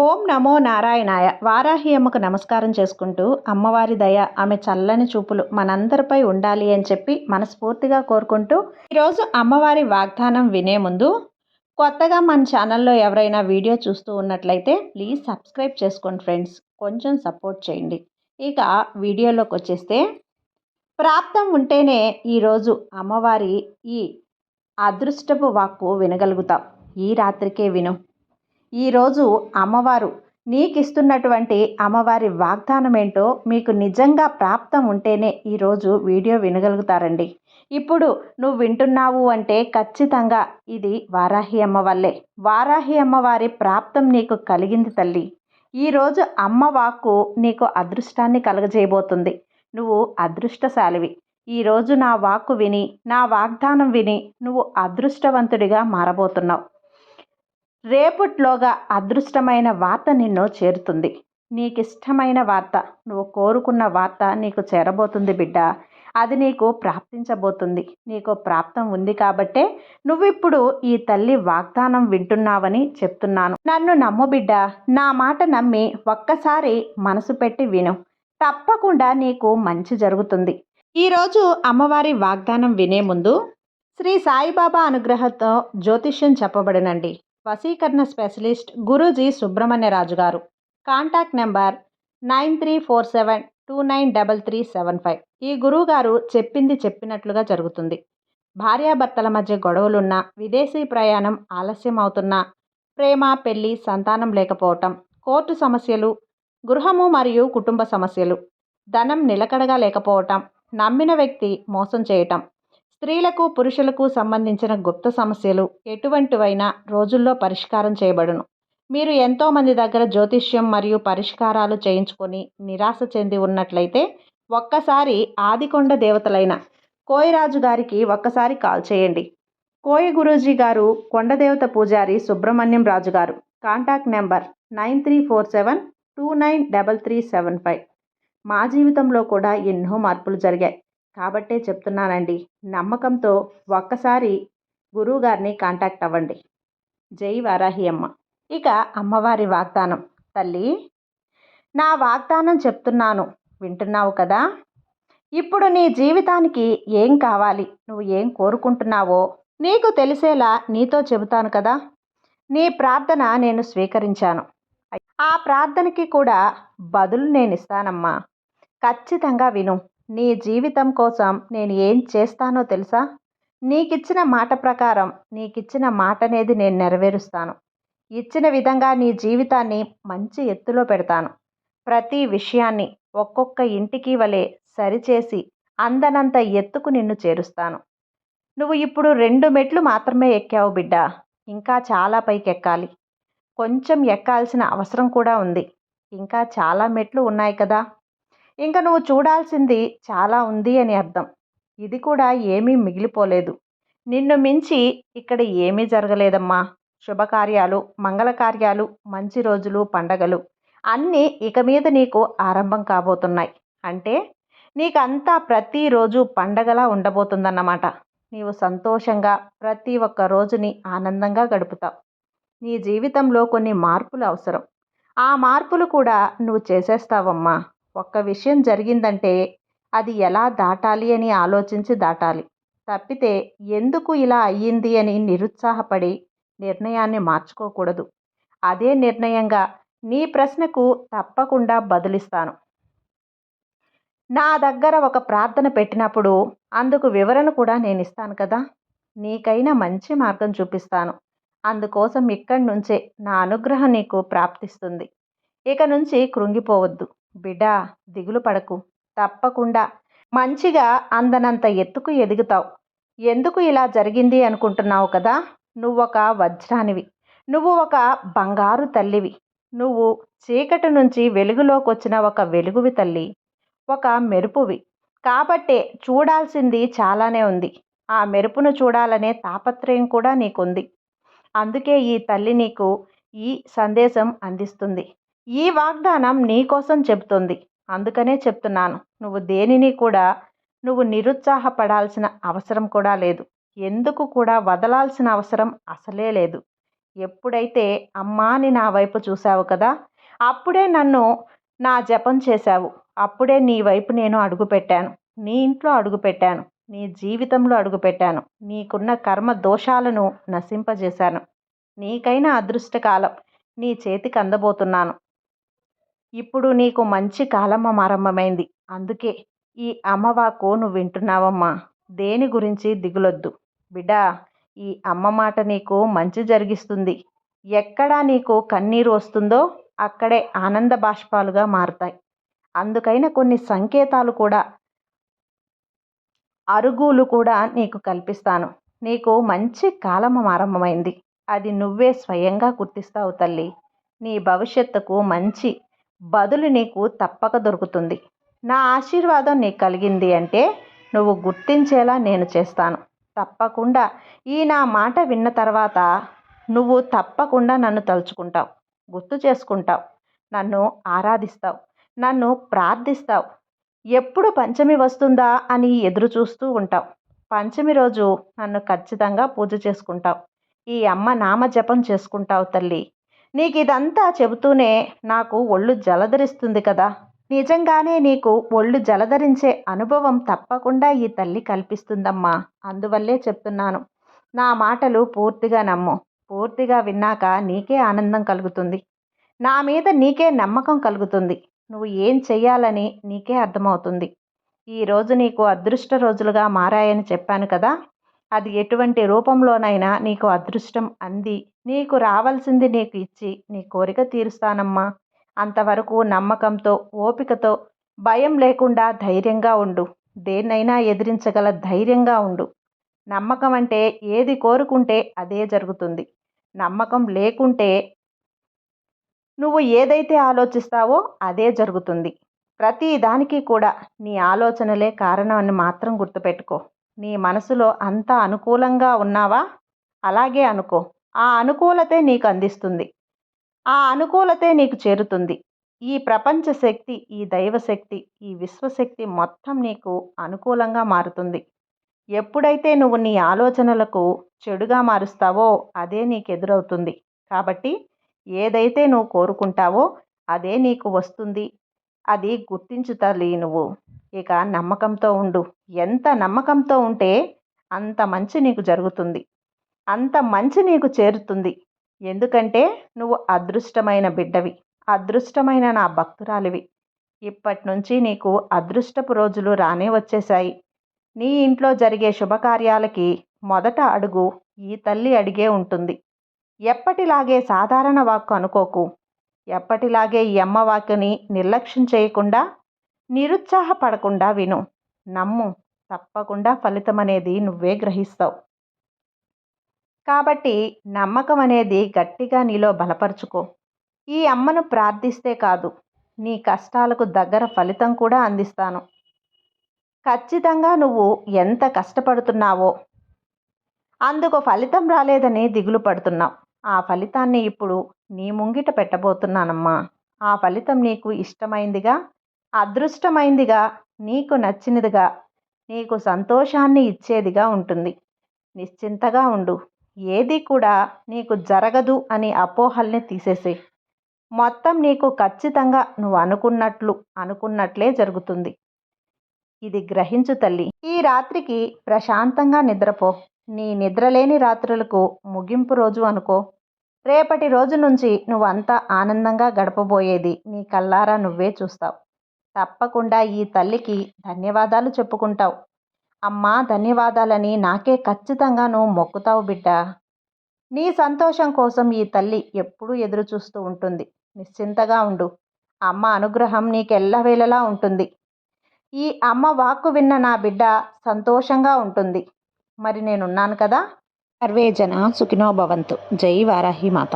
ఓం నమో నారాయణాయ. వారాహి అమ్మకు నమస్కారం చేసుకుంటూ, అమ్మవారి దయ, ఆమె చల్లని చూపులు మనందరిపై ఉండాలి అని చెప్పి మనస్ఫూర్తిగా కోరుకుంటూ, ఈరోజు అమ్మవారి వాగ్దానం వినే ముందు కొత్తగా మన ఛానల్లో ఎవరైనా వీడియో చూస్తూ ఉన్నట్లయితే ప్లీజ్ సబ్స్క్రైబ్ చేసుకోండి ఫ్రెండ్స్. కొంచెం సపోర్ట్ చేయండి. ఇక వీడియోలోకి వచ్చేస్తే, ప్రాప్తం ఉంటేనే ఈరోజు అమ్మవారి ఈ అదృష్టపు వాక్కు వినగలుగుతాం. ఈ రాత్రికే విను. ఈరోజు అమ్మవారు నీకిస్తున్నటువంటి అమ్మవారి వాగ్దానం ఏంటో మీకు నిజంగా ప్రాప్తం ఉంటేనే ఈరోజు వీడియో వినగలుగుతారండి. ఇప్పుడు నువ్వు వింటున్నావు అంటే ఖచ్చితంగా ఇది వారాహి అమ్మ వల్లే. వారాహి అమ్మవారి ప్రాప్తం నీకు కలిగింది తల్లి. ఈరోజు అమ్మ వాక్కు నీకు అదృష్టాన్ని కలగజేయబోతుంది. నువ్వు అదృష్టశాలివి. ఈరోజు నా వాక్కు విని, నా వాగ్దానం విని నువ్వు అదృష్టవంతుడిగా మారబోతున్నావు. రేపట్లోగా అదృష్టమైన వార్త నిన్ను చేరుతుంది. నీకిష్టమైన వార్త, నువ్వు కోరుకున్న వార్త నీకు చేరబోతుంది బిడ్డ. అది నీకు ప్రాప్తించబోతుంది. నీకు ప్రాప్తం ఉంది కాబట్టే నువ్విప్పుడు ఈ తల్లి వాగ్దానం వింటున్నావని చెప్తున్నాను. నన్ను నమ్ము బిడ్డ. నా మాట నమ్మి ఒక్కసారి మనసు పెట్టి విను. తప్పకుండా నీకు మంచి జరుగుతుంది. ఈరోజు అమ్మవారి వాగ్దానం వినే ముందు శ్రీ సాయిబాబా అనుగ్రహంతో జ్యోతిష్యం చెప్పబడినండి. వశీకరణ స్పెషలిస్ట్ గురూజీ సుబ్రహ్మణ్యరాజు గారు. Contact number 9347293375. ఈ గురువుగారు చెప్పింది చెప్పినట్లుగా జరుగుతుంది. భార్యాభర్తల మధ్య గొడవలున్నా, విదేశీ ప్రయాణం ఆలస్యం అవుతున్నా, ప్రేమ, పెళ్లి, సంతానం లేకపోవటం, కోర్టు సమస్యలు, గృహము మరియు కుటుంబ సమస్యలు, ధనం నిలకడగా లేకపోవటం, నమ్మిన వ్యక్తి మోసం చేయటం, స్త్రీలకు పురుషులకు సంబంధించిన గుప్త సమస్యలు ఎటువంటివైనా రోజుల్లో పరిష్కారం చేయబడును. మీరు ఎంతోమంది దగ్గర జ్యోతిష్యం మరియు పరిష్కారాలు చేయించుకొని నిరాశ చెంది ఉన్నట్లయితే ఒక్కసారి ఆదికొండ దేవతలైన కోయరాజు గారికి ఒక్కసారి కాల్ చేయండి. కోయ గురూజీ గారు, కొండదేవత పూజారి సుబ్రహ్మణ్యం రాజు గారు. Contact number 9347293375. మా జీవితంలో కూడా ఎన్నో మార్పులు జరిగాయి కాబట్టే చెప్తున్నానండి. నమ్మకంతో ఒక్కసారి గురువుగారిని కాంటాక్ట్ అవ్వండి. జై వారాహి అమ్మ. ఇక అమ్మవారి వాగ్దానం. తల్లి, నా వాగ్దానం చెప్తున్నాను, వింటున్నావు కదా. ఇప్పుడు నీ జీవితానికి ఏం కావాలి, నువ్వు ఏం కోరుకుంటున్నావో నీకు తెలిసేలా నీతో చెబుతాను కదా. నీ ప్రార్థన నేను స్వీకరించాను. ఆ ప్రార్థనకి కూడా బదులు నేను ఇస్తానమ్మా. ఖచ్చితంగా విను. నీ జీవితం కోసం నేను ఏం చేస్తానో తెలుసా. నీకిచ్చిన మాట ప్రకారం, నీకిచ్చిన మాట అనేది నేను నెరవేరుస్తాను. ఇచ్చిన విధంగా నీ జీవితాన్ని మంచి ఎత్తులో పెడతాను. ప్రతి విషయాన్ని ఒక్కొక్క ఇంటికి వలె సరిచేసి అందనంత ఎత్తుకు నిన్ను చేరుస్తాను. నువ్వు ఇప్పుడు 2 మెట్లు మాత్రమే ఎక్కావు బిడ్డ. ఇంకా చాలా పైకి ఎక్కాలి. కొంచెం ఎక్కాల్సిన అవసరం కూడా ఉంది. ఇంకా చాలా మెట్లు ఉన్నాయి కదా. ఇంకా నువ్వు చూడాల్సింది చాలా ఉంది అని అర్థం. ఇది కూడా ఏమీ మిగిలిపోలేదు. నిన్ను మించి ఇక్కడ ఏమీ జరగలేదమ్మా. శుభకార్యాలు, మంగళకార్యాలు, మంచి రోజులు, పండగలు అన్నీ ఇక మీద నీకు ఆరంభం కాబోతున్నాయి. అంటే నీకంతా ప్రతిరోజు పండగలా ఉండబోతుందన్నమాట. నీవు సంతోషంగా ప్రతి ఒక్క రోజుని ఆనందంగా గడుపుతావు. నీ జీవితంలో కొన్ని మార్పులు అవసరం. ఆ మార్పులు కూడా నువ్వు చేసేస్తావమ్మా. ఒక్క విషయం జరిగిందంటే అది ఎలా దాటాలి అని ఆలోచించి దాటాలి. తప్పితే ఎందుకు ఇలా అయ్యింది అని నిరుత్సాహపడి నిర్ణయాన్ని మార్చుకోకూడదు. అదే నిర్ణయంగా నీ ప్రశ్నకు తప్పకుండా బదులిస్తాను. నా దగ్గర ఒక ప్రార్థన పెట్టినప్పుడు అందుకు వివరణ కూడా నేను ఇస్తాను కదా. నీకైనా మంచి మార్గం చూపిస్తాను. అందుకోసం ఇక్కడి నుంచే నా అనుగ్రహం నీకు ప్రాప్తిస్తుంది. ఇక నుంచి కృంగిపోవద్దు బిడ్డా. దిగులు పడకు. తప్పకుండా మంచిగా అందనంత ఎత్తుకు ఎదుగుతావు. ఎందుకు ఇలా జరిగింది అనుకుంటున్నావు కదా. నువ్వొక వజ్రానివి. నువ్వు ఒక బంగారు తల్లివి. నువ్వు చీకటి నుంచి వెలుగులోకి వచ్చిన ఒక వెలుగువి తల్లి. ఒక మెరుపువి. కాబట్టే చూడాల్సింది చాలానే ఉంది. ఆ మెరుపును చూడాలనే తాపత్రయం కూడా నీకుంది. అందుకే ఈ తల్లి నీకు ఈ సందేశం అందిస్తుంది. ఈ వాగ్దానం నీ కోసం చెబుతుంది. అందుకనే చెప్తున్నాను. నువ్వు దేనిని కూడా నువ్వు నిరుత్సాహపడాల్సిన అవసరం కూడా లేదు. ఎందుకు కూడా వదలాల్సిన అవసరం అసలే లేదు. ఎప్పుడైతే అమ్మా అని నా వైపు చూసావు కదా, అప్పుడే నా జపం చేశావు. అప్పుడే నీ వైపు నేను అడుగుపెట్టాను. నీ ఇంట్లో అడుగుపెట్టాను. నీ జీవితంలో అడుగుపెట్టాను. నీకున్న కర్మ దోషాలను నశింపజేశాను. నీకైన అదృష్టకాలం నీ చేతికి అందబోతున్నాను. ఇప్పుడు నీకు మంచి కాలం ఆరంభమైంది. అందుకే ఈ అమ్మవాకు నువ్వు వింటున్నావమ్మా. దేని గురించి దిగులొద్దు బిడ్డా. ఈ అమ్మ మాట నీకు మంచి జరిగిస్తుంది. ఎక్కడ నీకు కన్నీరు వస్తుందో అక్కడే ఆనంద బాష్పాలుగా మారుతాయి. అందుకైన కొన్ని సంకేతాలు కూడా, అరుగులు కూడా నీకు కల్పిస్తాను. నీకు మంచి కాలం ఆరంభమైంది. అది నువ్వే స్వయంగా గుర్తిస్తావు తల్లి. నీ భవిష్యత్తుకు మంచి బదులు నీకు తప్పక దొరుకుతుంది. నా ఆశీర్వాదం నీకు కలిగింది అంటే నువ్వు గుర్తించేలా నేను చేస్తాను. తప్పకుండా ఈ నా మాట విన్న తర్వాత నువ్వు తప్పకుండా నన్ను తలుచుకుంటావు, గుర్తు చేసుకుంటావు, నన్ను ఆరాధిస్తావు, నన్ను ప్రార్థిస్తావు. ఎప్పుడు పంచమి వస్తుందా అని ఎదురు చూస్తూ ఉంటావు. పంచమి రోజు నన్ను ఖచ్చితంగా పూజ చేసుకుంటావు. ఈ అమ్మ నామ జపం చేసుకుంటావు తల్లి. నీకు ఇదంతా చెబుతూనే నాకు ఒళ్ళు జలధరిస్తుంది కదా. నిజంగానే నీకు ఒళ్ళు జలధరించే అనుభవం తప్పకుండా ఈ తల్లి కల్పిస్తుందమ్మా. అందువల్లే చెప్తున్నాను. నా మాటలు పూర్తిగా నమ్ము. పూర్తిగా విన్నాక నీకే ఆనందం కలుగుతుంది. నా మీద నీకే నమ్మకం కలుగుతుంది. నువ్వు ఏం చెయ్యాలని నీకే అర్థమవుతుంది. ఈరోజు నీకు అదృష్ట రోజులుగా మారాయని చెప్పాను కదా. అది ఎటువంటి రూపంలోనైనా నీకు అదృష్టం అంది నీకు రావాల్సింది నీకు ఇచ్చి నీ కోరిక తీరుస్తానమ్మా. అంతవరకు నమ్మకంతో, ఓపికతో, భయం లేకుండా ధైర్యంగా ఉండు. దేన్నైనా ఎదిరించగల ధైర్యంగా ఉండు. నమ్మకం అంటే ఏది కోరుకుంటే అదే జరుగుతుంది. నమ్మకం లేకుంటే నువ్వు ఏదైతే ఆలోచిస్తావో అదే జరుగుతుంది. ప్రతి దానికి కూడా నీ ఆలోచనలే కారణం అని మాత్రం గుర్తుపెట్టుకో. నీ మనసులో అంతా అనుకూలంగా ఉన్నావా? అలాగే అనుకో. ఆ అనుకూలతే నీకు అందిస్తుంది. ఆ అనుకూలతే నీకు చేరుతుంది. ఈ ప్రపంచ శక్తి, ఈ దైవశక్తి, ఈ విశ్వశక్తి మొత్తం నీకు అనుకూలంగా మారుతుంది. ఎప్పుడైతే నువ్వు నీ ఆలోచనలకు చెడుగా మారుస్తావో అదే నీకు ఎదురవుతుంది. కాబట్టి ఏదైతే నువ్వు కోరుకుంటావో అదే నీకు వస్తుంది. అది గుర్తించు తల్లి నువ్వు. ఇక నమ్మకంతో ఉండు. ఎంత నమ్మకంతో ఉంటే అంత మంచి నీకు జరుగుతుంది. అంత మంచి నీకు చేరుతుంది. ఎందుకంటే నువ్వు అదృష్టమైన బిడ్డవి. అదృష్టమైన నా భక్తురాలివి. ఇప్పటి నుంచి నీకు అదృష్టపు రోజులు రానే వచ్చేశాయి. నీ ఇంట్లో జరిగే శుభకార్యాలకి మొదట అడుగు ఈ తల్లి అడిగే ఉంటుంది. ఎప్పటిలాగే సాధారణ వాక్కు అనుకోకు. ఎప్పటిలాగే ఈ అమ్మ వాక్కుని నిర్లక్ష్యం చేయకుండా, నిరుత్సాహపడకుండా విను. నమ్ము. తప్పకుండా ఫలితం అనేది నువ్వే గ్రహిస్తావు. కాబట్టి నమ్మకం అనేది గట్టిగా నీలో బలపరుచుకో. ఈ అమ్మను ప్రార్థిస్తే కాదు, నీ కష్టాలకు దగ్గర ఫలితం కూడా అందిస్తాను. ఖచ్చితంగా నువ్వు ఎంత కష్టపడుతున్నావో, అందుకు ఫలితం రాలేదని దిగులు పడుతున్నావు. ఆ ఫలితాన్ని ఇప్పుడు నీ ముంగిట పెట్టబోతున్నానమ్మా. ఆ ఫలితం నీకు ఇష్టమైందిగా, అదృష్టమైందిగా, నీకు నచ్చినదిగా, నీకు సంతోషాన్ని ఇచ్చేదిగా ఉంటుంది. నిశ్చింతగా ఉండు. ఏది కూడా నీకు జరగదు అని అపోహల్ని తీసేసే. మొత్తం నీకు ఖచ్చితంగా నువ్వు అనుకున్నట్లే జరుగుతుంది. ఇది గ్రహించు తల్లి. ఈ రాత్రికి ప్రశాంతంగా నిద్రపో. నీ నిద్రలేని రాత్రులకు ముగింపు రోజు అనుకో. రేపటి రోజు నుంచి నువ్వంతా ఆనందంగా గడపబోయేది నీ కళ్ళారా నువ్వే చూస్తావు. తప్పకుండా ఈ తల్లికి ధన్యవాదాలు చెప్పుకుంటావు. అమ్మా ధన్యవాదాలని నాకే ఖచ్చితంగా నువ్వు మొక్కుతావు బిడ్డా. నీ సంతోషం కోసం ఈ తల్లి ఎప్పుడూ ఎదురు చూస్తూ ఉంటుంది. నిశ్చింతగా ఉండు. అమ్మ అనుగ్రహం నీకెల్లవేళలా ఉంటుంది. ఈ అమ్మ వాక్కు విన్న నా బిడ్డ సంతోషంగా ఉంటుంది. మరి నేనున్నాను కదా. సర్వే జన సుఖినో భవంతు. జై వారాహి మాత.